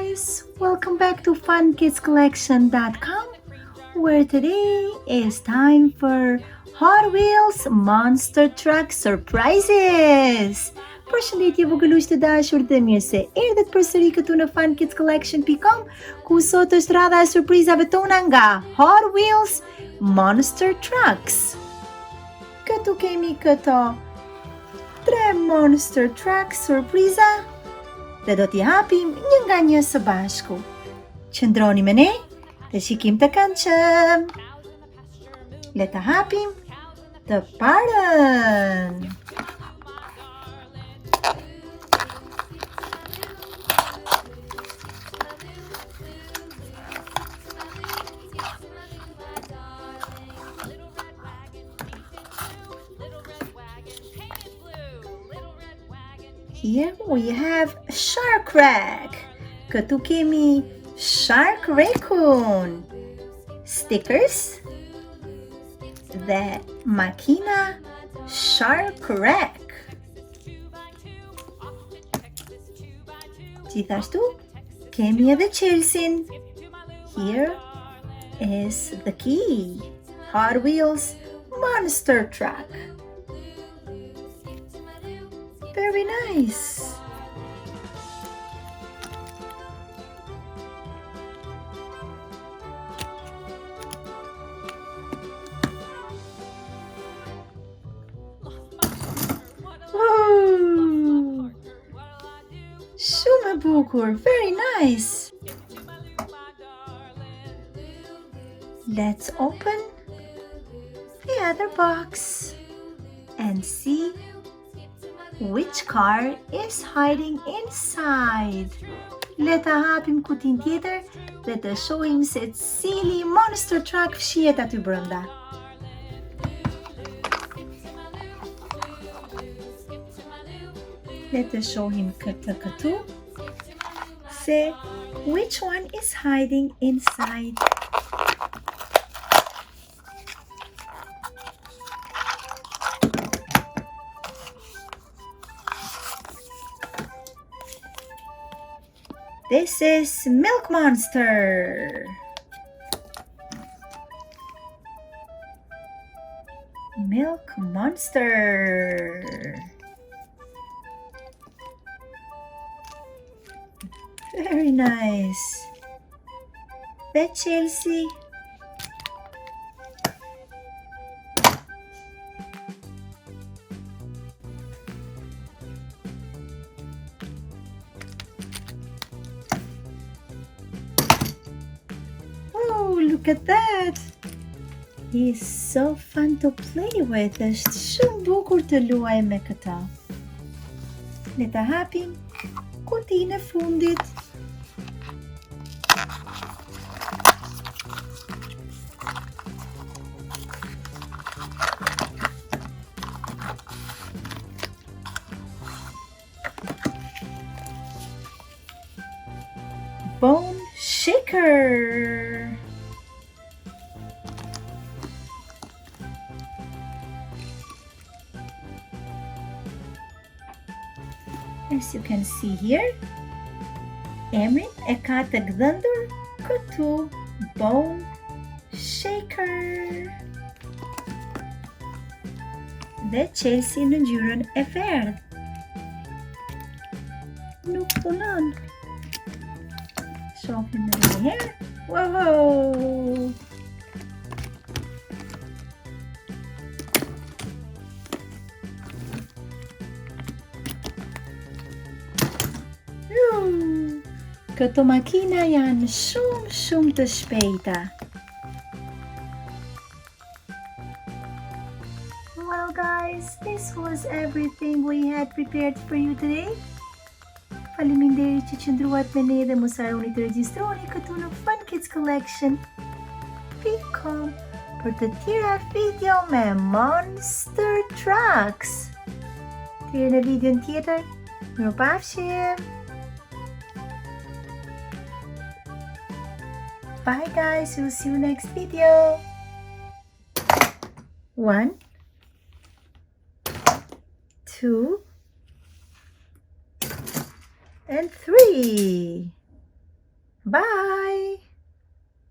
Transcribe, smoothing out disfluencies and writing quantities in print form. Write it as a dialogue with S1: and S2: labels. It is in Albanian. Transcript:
S1: guys! Welcome back to funkidscollection.com, where today is time for HotWheels Monster Truck surprises! Përshëndetje vogëlush të dashur dhe mirë se erdhët përsëri këtu në funkidscollection.com, ku sot është radha e surprizave tona nga Hot Wheels Monster Trucks. Këtu kemi këto 3 Monster Trucks surpriza dhe do t'i hapim një nga një së bashku. Qëndroni me ne dhe shikim të këndshëm. Le të hapim të parën. Here we have Shark Rack. Këtu kemi Shark Raccoon, stickers dhe Makinat Shark Rack. Gjithashtu kemi edhe Chelsin. Here is the key. Hot Wheels Monster Truck. Very nice. Whoa! Shume bukur, very nice. Let's open the other box and see which car is hiding inside. Le ta hapim kutin tjetër dhe të shohim se cili monster truck fshihet aty brenda. Le të shohim këtë këtu se which one is hiding inside. This is Milk Monster. Milk Monster. Very nice. The Chelsea. Look at that! He's so fun to play with. Është shumë bukur të luaj me këta. Le ta hapim kutinë e fundit. Bone shaker. As you can see here, emrin e ka të gdhëndur këtu, bone shaker. Dhe Chelsea në ngjyrën e verdhë. Nuk punon. Shohim edhe një herë. Wow! Këto makina janë shumë të shpejta. Well guys, this was everything we had prepared for you today. Faleminderit që qëndruat me ne dhe mos harroni të regjistroni këtu në funkidscollection.com për të tjera video me Monster Trucks. Deri në videon tjetër, mirupafshim! Bye guys, we'll see you next video. 1, 2, and 3. Bye!